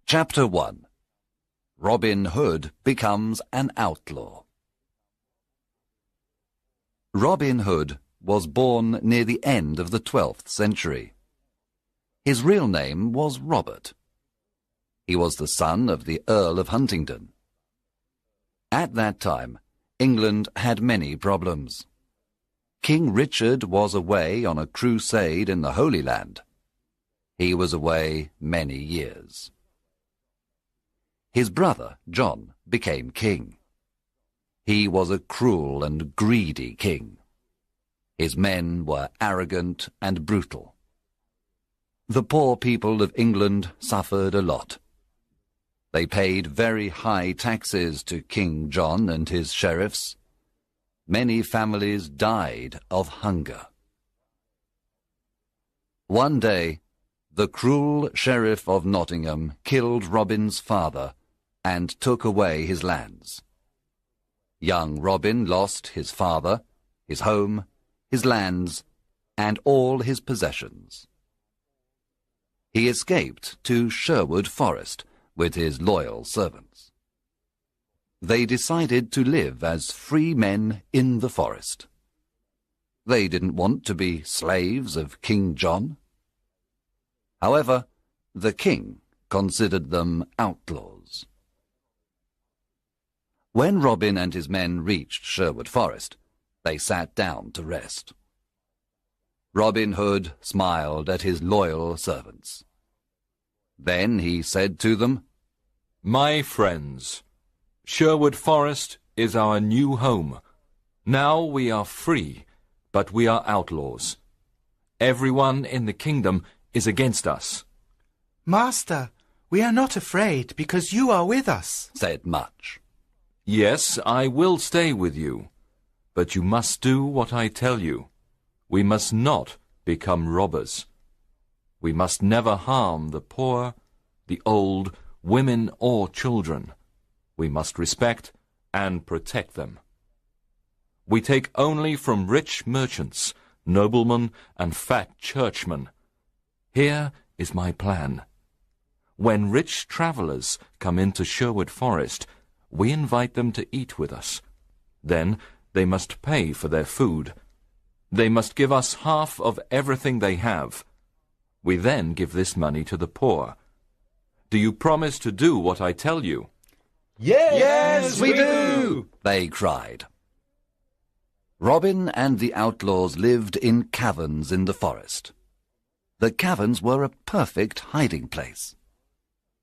Chapter 1. Robin Hood becomes an outlaw. Robin Hood was born near the end of the 12th century. His real name was Robert. He was the son of the Earl of Huntingdon. At that time, England had many problems. King Richard was away on a crusade in the Holy Land. He was away many years. His brother, John, became king. He was a cruel and greedy king. His men were arrogant and brutal. The poor people of England suffered a lot. They paid very high taxes to King John and his sheriffs. Many families died of hunger. One day, the cruel sheriff of Nottingham killed Robin's father and took away his lands. Young Robin lost his father, his home, his lands, and all his possessions. He escaped to Sherwood Forest with his loyal servants. They decided to live as free men in the forest. They didn't want to be slaves of King John. However, the king considered them outlaws. When Robin and his men reached Sherwood Forest, they sat down to rest. Robin Hood smiled at his loyal servants. Then he said to them, "My friends, Sherwood Forest is our new home. Now we are free, but we are outlaws. Everyone in the kingdom is against us." "Master, we are not afraid because you are with us," said Much. "Yes, I will stay with you, but you must do what I tell you. We must not become robbers. We must never harm the poor, the old, women or children. We must respect and protect them. We take only from rich merchants, noblemen, and fat churchmen. Here is my plan. When rich travelers come into Sherwood Forest, we invite them to eat with us. Then they must pay for their food. They must give us half of everything they have. We then give this money to the poor. Do you promise to do what I tell you?" Yes, we do, they cried. Robin and the outlaws lived in caverns in the forest. The caverns were a perfect hiding place.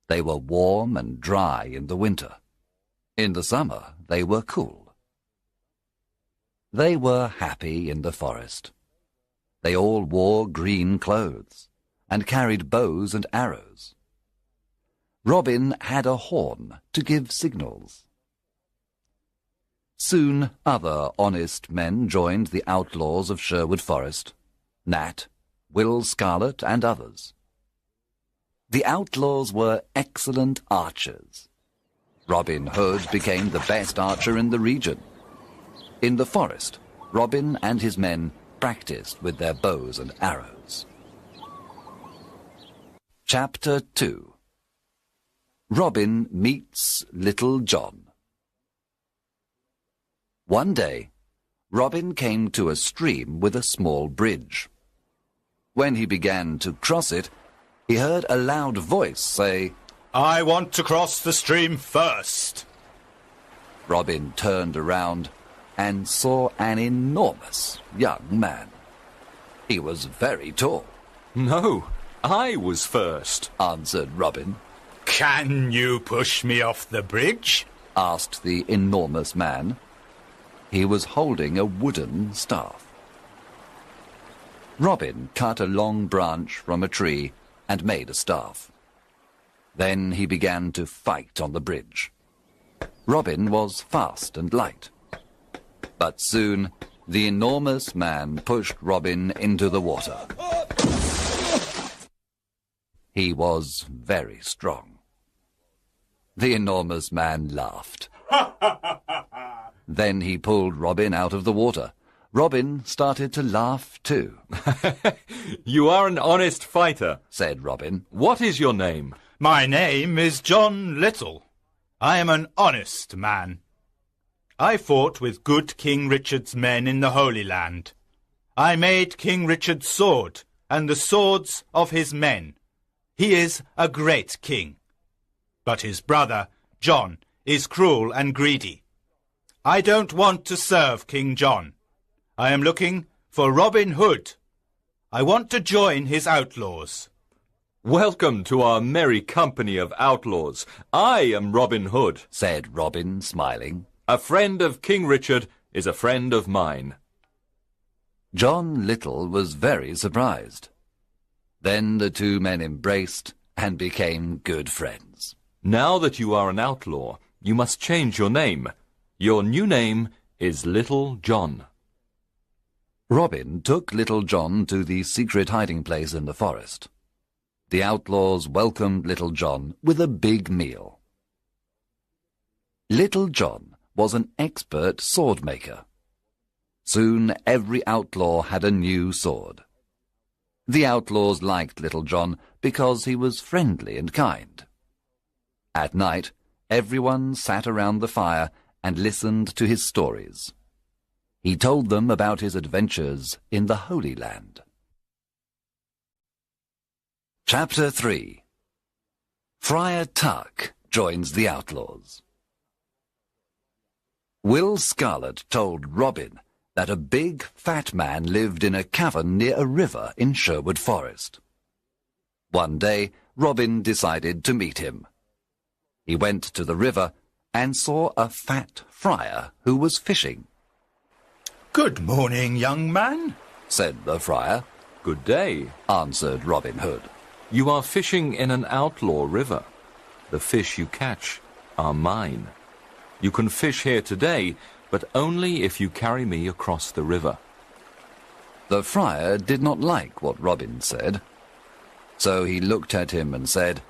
They were warm and dry in the winter. In the summer, they were cool. They were happy in the forest. They all wore green clothes and carried bows and arrows. Robin had a horn to give signals. Soon other honest men joined the outlaws of Sherwood Forest, Nat, Will Scarlet, and others. The outlaws were excellent archers. Robin Hood became the best archer in the region. In the forest, Robin and his men practiced with their bows and arrows. Chapter 2. Robin meets Little John. One day, Robin came to a stream with a small bridge. When he began to cross it, he heard a loud voice say, "I want to cross the stream first." Robin turned around and saw an enormous young man. He was very tall. "No, I was first," answered Robin. "Can you push me off the bridge?" asked the enormous man. He was holding a wooden staff. Robin cut a long branch from a tree and made a staff. Then he began to fight on the bridge. Robin was fast and light. But soon the enormous man pushed Robin into the water. He was very strong. The enormous man laughed. Then he pulled Robin out of the water. Robin started to laugh too. "You are an honest fighter," said Robin. "What is your name?" My name is John Little. I am an honest man. I fought with good King Richard's men in the Holy Land. I made King Richard's sword and the swords of his men. He is a great king. But his brother, John, is cruel and greedy. I don't want to serve King John. I am looking for Robin Hood. I want to join his outlaws. Welcome to our merry company of outlaws. I am Robin Hood, said Robin, smiling. A friend of King Richard is a friend of mine. John Little was very surprised. Then the two men embraced and became good friends. Now that you are an outlaw, you must change your name. Your new name is Little John. Robin took Little John to the secret hiding place in the forest. The outlaws welcomed Little John with a big meal. Little John was an expert sword maker. Soon every outlaw had a new sword. The outlaws liked Little John because he was friendly and kind. At night, everyone sat around the fire and listened to his stories. He told them about his adventures in the Holy Land. Chapter 3. Friar Tuck joins the outlaws. Will Scarlet told Robin that a big, fat man lived in a cavern near a river in Sherwood Forest. One day, Robin decided to meet him. He went to the river and saw a fat friar who was fishing. "Good morning, young man," said the friar. Good day, answered Robin Hood. You are fishing in an outlaw river. The fish you catch are mine. You can fish here today, but only if you carry me across the river. The friar did not like what Robin said, so he looked at him and said,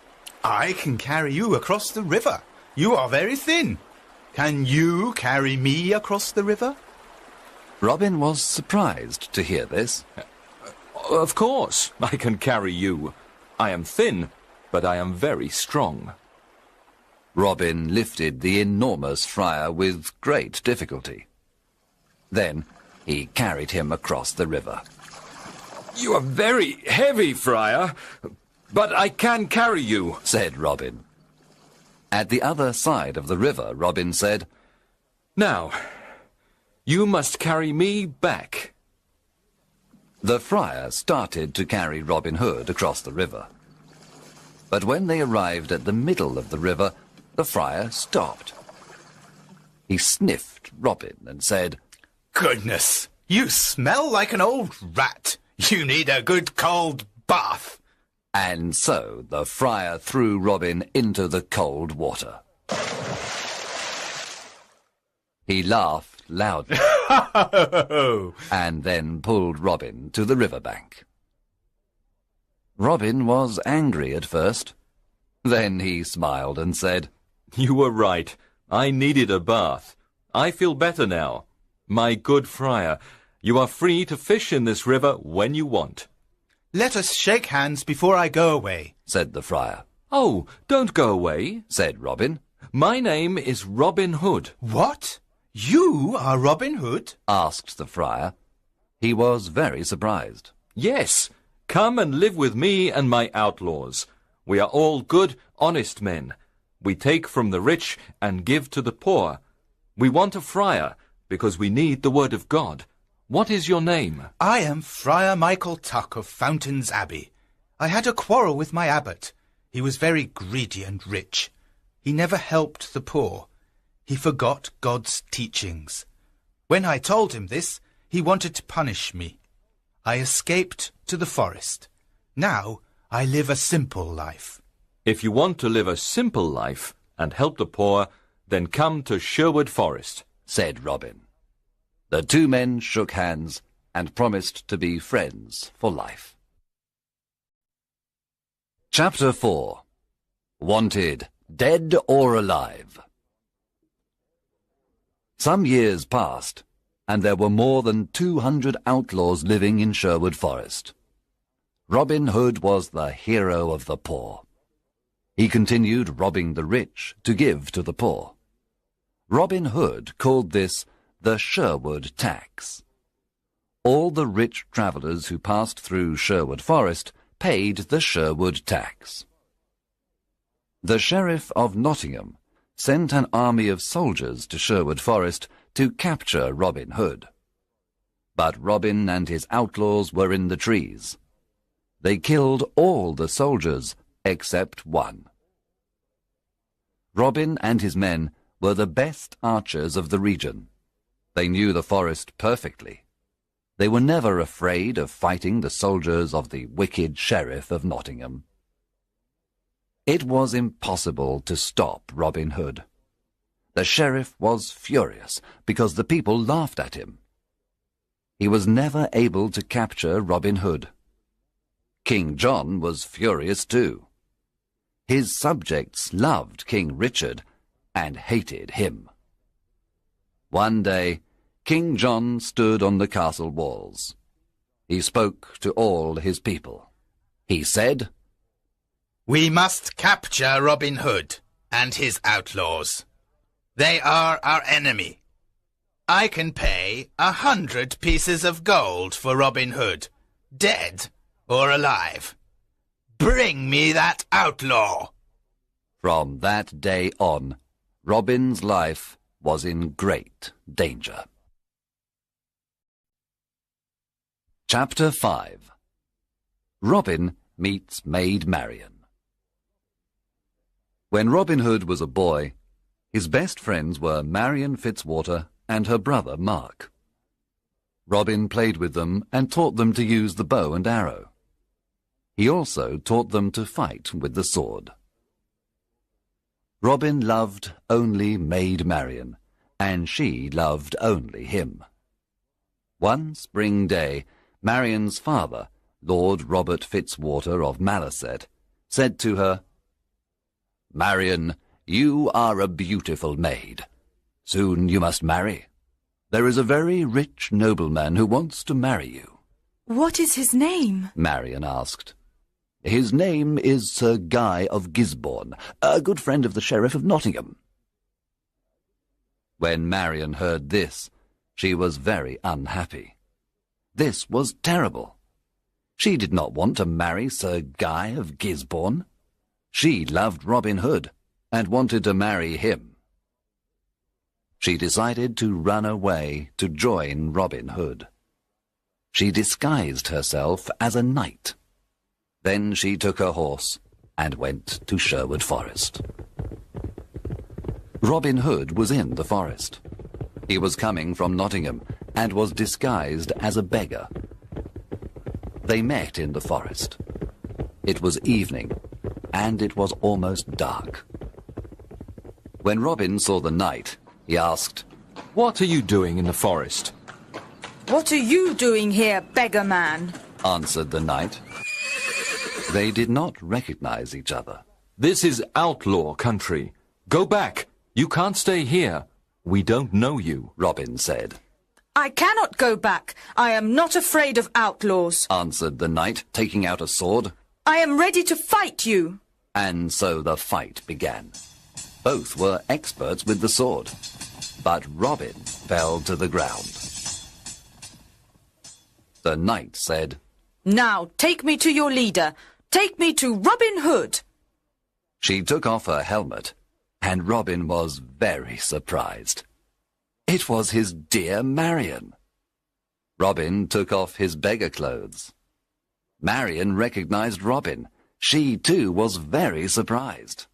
"I can carry you across the river. You are very thin. Can you carry me across the river?" Robin was surprised to hear this. Of course, I can carry you. I am thin, but I am very strong. Robin lifted the enormous friar with great difficulty. Then he carried him across the river. You are very heavy, friar, but I can carry you, said Robin. At the other side of the river, Robin said, Now, you must carry me back. The friar started to carry Robin Hood across the river. But when they arrived at the middle of the river, the friar stopped. He sniffed Robin and said, "Goodness, you smell like an old rat. You need a good cold bath." And so the friar threw Robin into the cold water. He laughed loudly and then pulled Robin to the riverbank. Robin was angry at first. Then he smiled and said, You were right. I needed a bath. I feel better now. My good friar, you are free to fish in this river when you want. "Let us shake hands before I go away," said the friar. Oh, don't go away, said Robin. My name is Robin Hood. "What? You are Robin Hood?" asked the friar. He was very surprised. Yes, come and live with me and my outlaws. We are all good, honest men. We take from the rich and give to the poor. We want a friar because we need the word of God. What is your name? "I am Friar Michael Tuck of Fountains Abbey. I had a quarrel with my abbot. He was very greedy and rich. He never helped the poor. He forgot God's teachings. When I told him this, he wanted to punish me. I escaped to the forest. Now I live a simple life." If you want to live a simple life and help the poor, then come to Sherwood Forest, said Robin. The two men shook hands and promised to be friends for life. Chapter 4. Wanted, Dead or Alive. Some years passed, and there were more than 200 outlaws living in Sherwood Forest. Robin Hood was the hero of the poor. He continued robbing the rich to give to the poor. Robin Hood called this the Sherwood tax. All the rich travellers who passed through Sherwood Forest paid the Sherwood tax. The Sheriff of Nottingham sent an army of soldiers to Sherwood Forest to capture Robin Hood. But Robin and his outlaws were in the trees. They killed all the soldiers except one. Robin and his men were the best archers of the region. They knew the forest perfectly. They were never afraid of fighting the soldiers of the wicked Sheriff of Nottingham. It was impossible to stop Robin Hood. The sheriff was furious because the people laughed at him. He was never able to capture Robin Hood. King John was furious too. His subjects loved King Richard and hated him. One day, King John stood on the castle walls. He spoke to all his people. He said, "We must capture Robin Hood and his outlaws. They are our enemy. I can pay 100 pieces of gold for Robin Hood, dead or alive. Bring me that outlaw." From that day on, Robin's life was in great danger. Chapter 5. Robin meets Maid Marian. When Robin Hood was a boy, his best friends were Marian Fitzwater and her brother Mark. Robin played with them and taught them to use the bow and arrow. He also taught them to fight with the sword. Robin loved only Maid Marian, and she loved only him. One spring day, Marian's father, Lord Robert Fitzwater of Malaset, said to her, "Marian, you are a beautiful maid. Soon you must marry. There is a very rich nobleman who wants to marry you." "What is his name?" Marian asked. "His name is Sir Guy of Gisborne, a good friend of the Sheriff of Nottingham." When Marian heard this, she was very unhappy. This was terrible. She did not want to marry Sir Guy of Gisborne. She loved Robin Hood and wanted to marry him. She decided to run away to join Robin Hood. She disguised herself as a knight. Then she took her horse and went to Sherwood Forest. Robin Hood was in the forest. He was coming from Nottingham and was disguised as a beggar. They met in the forest. It was evening, and it was almost dark. When Robin saw the knight, he asked, "What are you doing in the forest?" "What are you doing here, beggar man?" answered the knight. They did not recognize each other. "This is outlaw country. Go back. You can't stay here. We don't know you," Robin said. "I cannot go back. I am not afraid of outlaws," answered the knight, taking out a sword. "I am ready to fight you." And so the fight began. Both were experts with the sword, but Robin fell to the ground. The knight said, "Now take me to your leader. Take me to Robin Hood." She took off her helmet, and Robin was very surprised. It was his dear Marian. Robin took off his beggar clothes. Marian recognized Robin. She too was very surprised.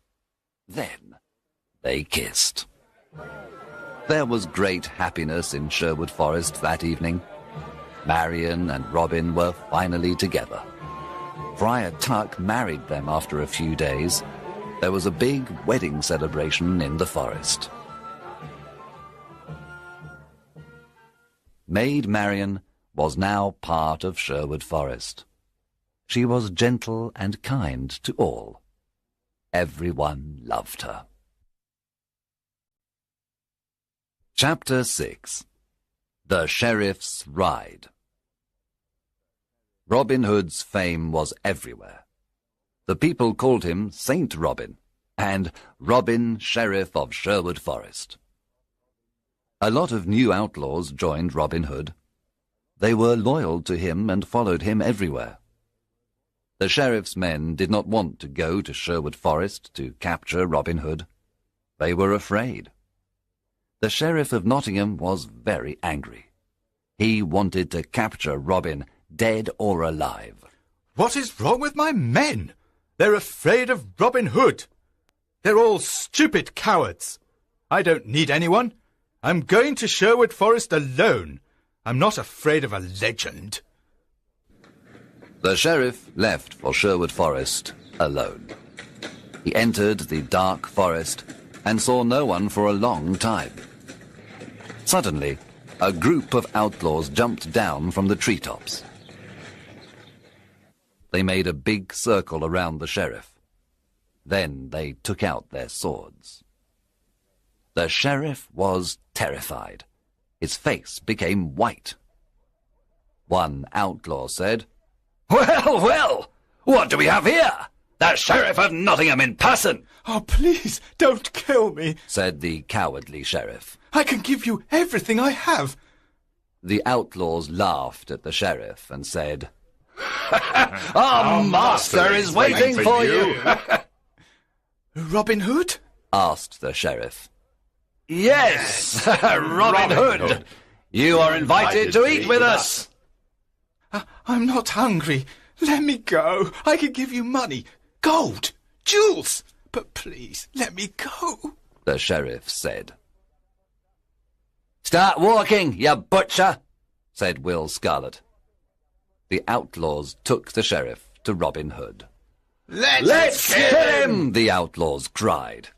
Then they kissed. There was great happiness in Sherwood Forest that evening. Marian and Robin were finally together. Friar Tuck married them after a few days. There was a big wedding celebration in the forest. Maid Marian was now part of Sherwood Forest. She was gentle and kind to all. Everyone loved her. Chapter 6. The Sheriff's Ride. Robin Hood's fame was everywhere. The people called him Saint Robin and Robin, Sheriff of Sherwood Forest. A lot of new outlaws joined Robin Hood. They were loyal to him and followed him everywhere. The sheriff's men did not want to go to Sherwood Forest to capture Robin Hood. They were afraid. The Sheriff of Nottingham was very angry. He wanted to capture Robin, dead or alive. What is wrong with my men? They're afraid of Robin Hood. They're all stupid cowards. I don't need anyone. I'm going to Sherwood Forest alone. I'm not afraid of a legend. The sheriff left for Sherwood Forest alone. He entered the dark forest and saw no one for a long time. Suddenly, a group of outlaws jumped down from the treetops. They made a big circle around the sheriff. Then they took out their swords. The sheriff was terrified. His face became white. One outlaw said, "Well, well, what do we have here? The Sheriff of Nottingham in person!" Oh, please, don't kill me, said the cowardly sheriff. I can give you everything I have. The outlaws laughed at the sheriff and said, "Our master is waiting for you." Robin Hood? asked the sheriff. "Yes, Robin Hood. You are invited to eat with us." I'm not hungry. Let me go. I can give you money, gold, jewels. But please, let me go, the sheriff said. "Start walking, you butcher," said Will Scarlet. The outlaws took the sheriff to Robin Hood. Let's kill him, the outlaws cried.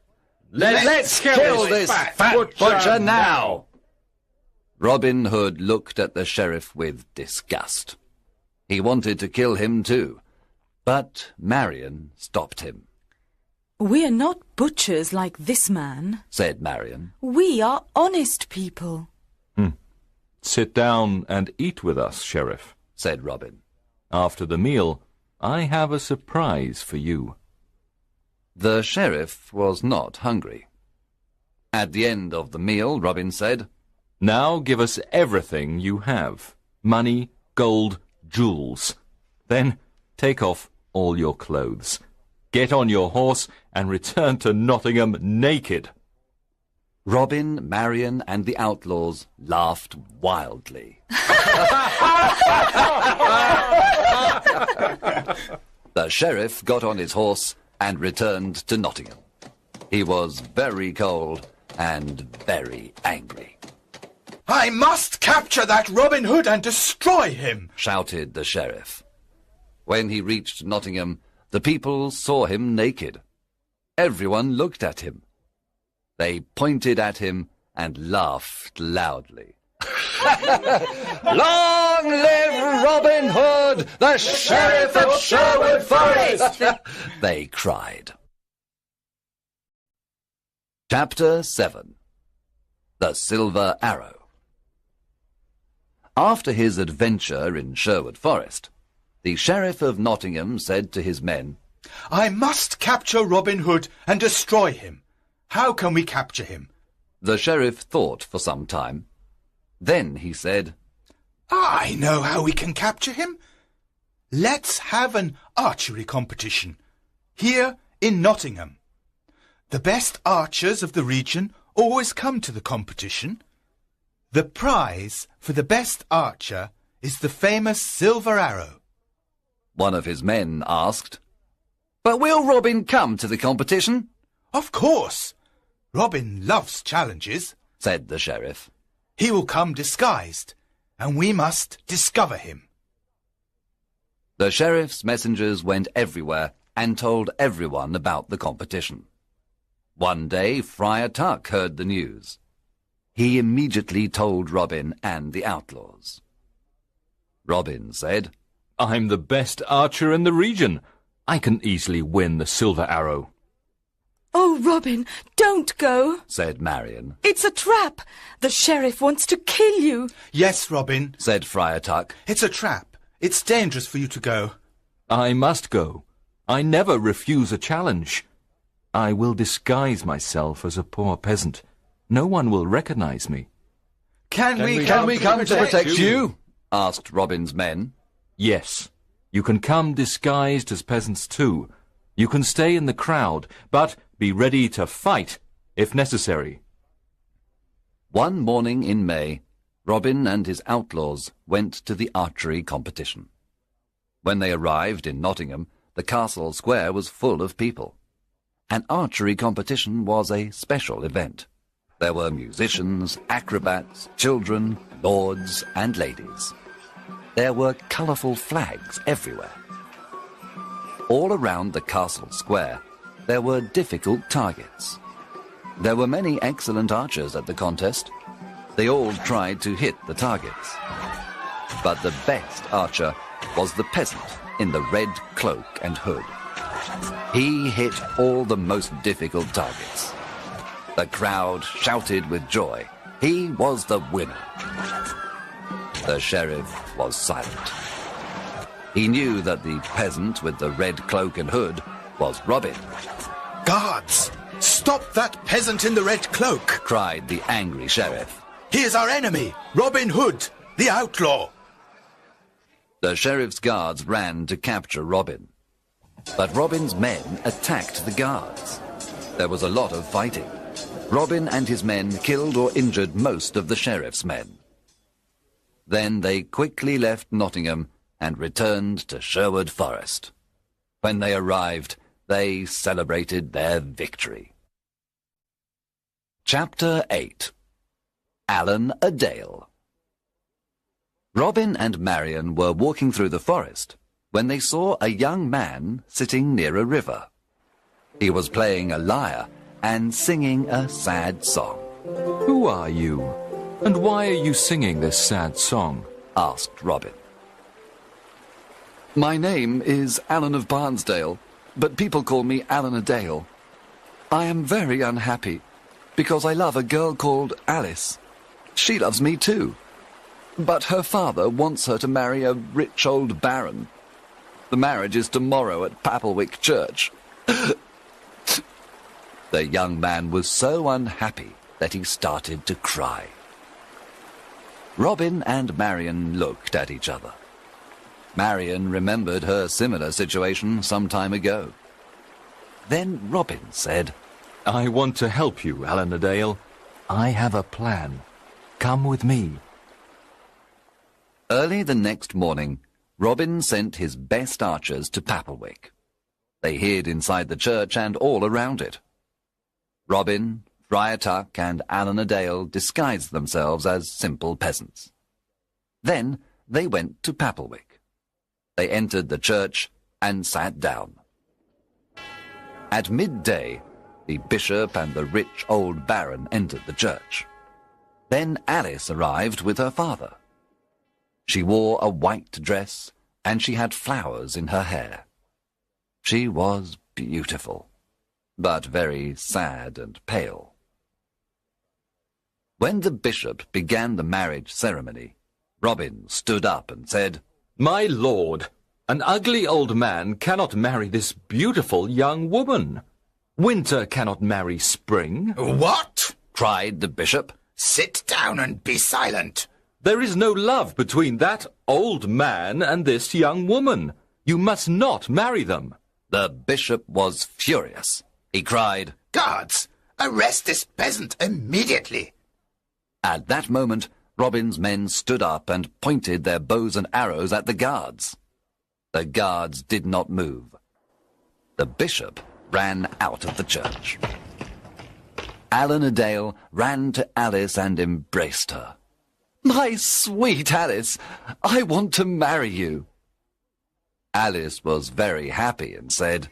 Let's kill this fat butcher now. Robin Hood looked at the sheriff with disgust. He wanted to kill him too, but Marion stopped him. "We are not butchers like this man," said Marion. "We are honest people." Sit down and eat with us, Sheriff, said Robin. After the meal, I have a surprise for you. The sheriff was not hungry. At the end of the meal, Robin said, Now give us everything you have. Money, gold, jewels. Then take off all your clothes. Get on your horse and return to Nottingham naked. Robin, Marion, and the outlaws laughed wildly. The sheriff got on his horse and returned to Nottingham. He was very cold and very angry. I must capture that Robin Hood and destroy him, shouted the sheriff. When he reached Nottingham, the people saw him naked. Everyone looked at him. They pointed at him and laughed loudly. Long live Robin Hood, the Sheriff of Sherwood Forest! They cried. Chapter 7. The Silver Arrow. After his adventure in Sherwood Forest, the Sheriff of Nottingham said to his men, I must capture Robin Hood and destroy him. How can we capture him? The sheriff thought for some time. Then he said, I know how we can capture him. Let's have an archery competition here in Nottingham. The best archers of the region always come to the competition. The prize for the best archer is the famous silver arrow. One of his men asked, But will Robin come to the competition? Of course. Robin loves challenges, said the sheriff. He will come disguised, and we must discover him. The sheriff's messengers went everywhere and told everyone about the competition. One day, Friar Tuck heard the news. He immediately told Robin and the outlaws. Robin said, I'm the best archer in the region. I can easily win the silver arrow. Oh, Robin, don't go, said Marion. It's a trap. The sheriff wants to kill you. Yes, Robin, said Friar Tuck. It's a trap. It's dangerous for you to go. I must go. I never refuse a challenge. I will disguise myself as a poor peasant. No one will recognize me. Can we come to protect you? Asked Robin's men. Yes, you can come disguised as peasants too. You can stay in the crowd, but be ready to fight if necessary. One morning in May, Robin and his outlaws went to the archery competition. When they arrived in Nottingham, the castle square was full of people. An archery competition was a special event. There were musicians, acrobats, children, lords and ladies. There were colourful flags everywhere. All around the castle square, there were difficult targets. There were many excellent archers at the contest. They all tried to hit the targets. But the best archer was the peasant in the red cloak and hood. He hit all the most difficult targets. The crowd shouted with joy. He was the winner. The sheriff was silent. He knew that the peasant with the red cloak and hood was Robin. Guards! Stop that peasant in the red cloak! Cried the angry sheriff. He is our enemy, Robin Hood, the outlaw! The sheriff's guards ran to capture Robin. But Robin's men attacked the guards. There was a lot of fighting. Robin and his men killed or injured most of the sheriff's men. Then they quickly left Nottingham and returned to Sherwood Forest. When they arrived, they celebrated their victory. Chapter 8. Alan a Dale. Robin and Marion were walking through the forest when they saw a young man sitting near a river. He was playing a lyre and singing a sad song. Who are you, and why are you singing this sad song? Asked Robin. My name is Alan of Barnesdale, but people call me Alan a Dale. I am very unhappy because I love a girl called Alice. She loves me too, but her father wants her to marry a rich old baron. The marriage is tomorrow at Papelwick Church. The young man was so unhappy that he started to cry. Robin and Marion looked at each other. Marion remembered her similar situation some time ago. Then Robin said, I want to help you, Alan a Dale. I have a plan. Come with me. Early the next morning, Robin sent his best archers to Papelwick. They hid inside the church and all around it. Robin, Friar Tuck, and Alan a Dale disguised themselves as simple peasants. Then they went to Papelwick. They entered the church and sat down. At midday, the bishop and the rich old baron entered the church. Then Alice arrived with her father. She wore a white dress, and she had flowers in her hair. She was beautiful, but very sad and pale. When the bishop began the marriage ceremony, Robin stood up and said, My lord, an ugly old man cannot marry this beautiful young woman. Winter cannot marry spring. What? Cried the bishop. Sit down and be silent. There is no love between that old man and this young woman. You must not marry them. The bishop was furious. He cried, Guards, arrest this peasant immediately. At that moment, Robin's men stood up and pointed their bows and arrows at the guards. The guards did not move. The bishop ran out of the church. Alan a Dale ran to Alice and embraced her. My sweet Alice, I want to marry you. Alice was very happy and said,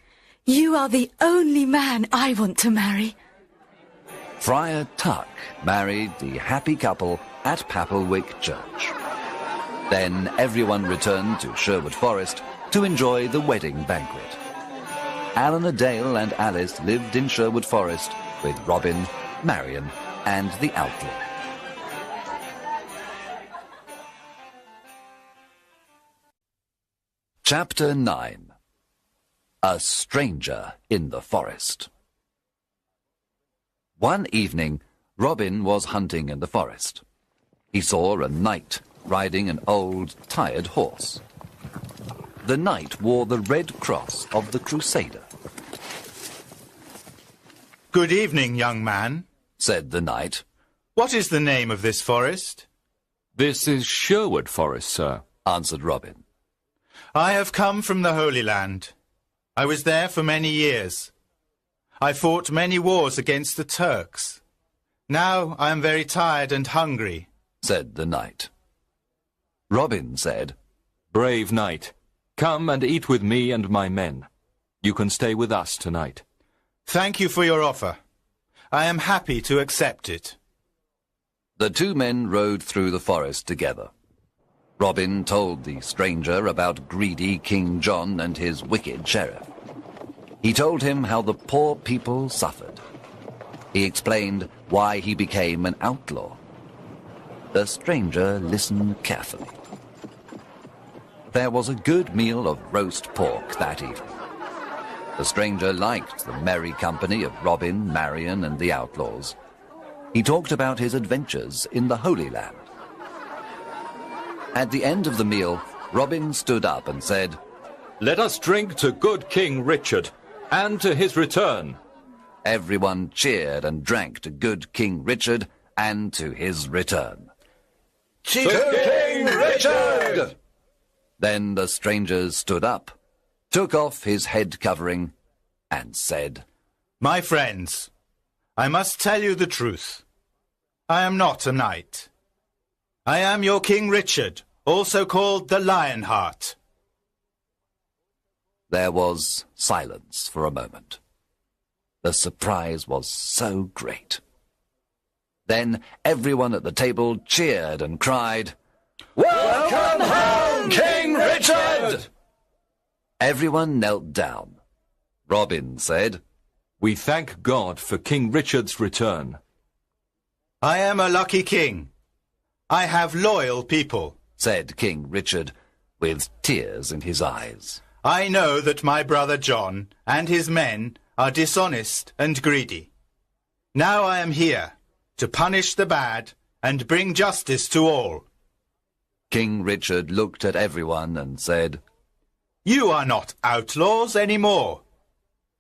You are the only man I want to marry. Friar Tuck married the happy couple at Papelwick Church. Then everyone returned to Sherwood Forest to enjoy the wedding banquet. Alan a Dale and Alice lived in Sherwood Forest with Robin, Marion, and the Outlaw. Chapter 9. A stranger in the forest. One evening, Robin was hunting in the forest. He saw a knight riding an old, tired horse. The knight wore the red cross of the Crusader. Good evening, young man, said the knight. What is the name of this forest? This is Sherwood Forest, sir, answered Robin. I have come from the Holy Land. I was there for many years. I fought many wars against the Turks. Now I am very tired and hungry, said the knight. Robin said, Brave knight, come and eat with me and my men. You can stay with us tonight. Thank you for your offer. I am happy to accept it. The two men rode through the forest together. Robin told the stranger about greedy King John and his wicked sheriff. He told him how the poor people suffered. He explained why he became an outlaw. The stranger listened carefully. There was a good meal of roast pork that evening. The stranger liked the merry company of Robin, Marion, and the outlaws. He talked about his adventures in the Holy Land. At the end of the meal, Robin stood up and said, Let us drink to good King Richard, and to his return. Everyone cheered and drank to good King Richard and to his return. To King Richard! Then the stranger stood up, took off his head covering, and said, My friends, I must tell you the truth. I am not a knight. I am your King Richard, also called the Lionheart. There was silence for a moment. The surprise was so great. Then everyone at the table cheered and cried, Welcome home, King Richard! Everyone knelt down. Robin said, We thank God for King Richard's return. I am a lucky king. I have loyal people, said King Richard, with tears in his eyes. I know that my brother John and his men are dishonest and greedy. Now I am here to punish the bad and bring justice to all. King Richard looked at everyone and said, You are not outlaws anymore.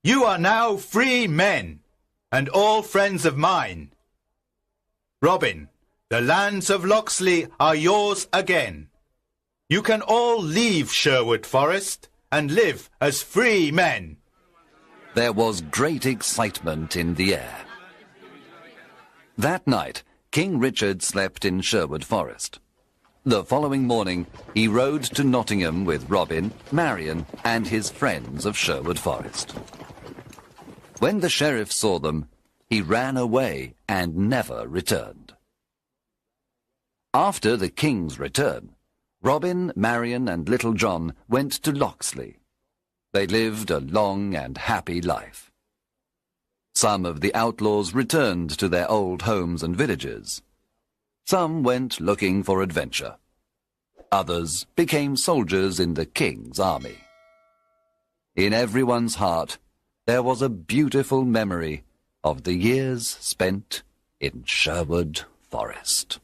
You are now free men, and all friends of mine. Robin, the lands of Locksley are yours again. You can all leave Sherwood Forest and live as free men. There was great excitement in the air. That night, King Richard slept in Sherwood Forest. The following morning, he rode to Nottingham with Robin, Marion, and his friends of Sherwood Forest. When the sheriff saw them, he ran away and never returned. After the king's return, Robin, Marion, and Little John went to Locksley. They lived a long and happy life. Some of the outlaws returned to their old homes and villages. Some went looking for adventure. Others became soldiers in the king's army. In everyone's heart, there was a beautiful memory of the years spent in Sherwood Forest.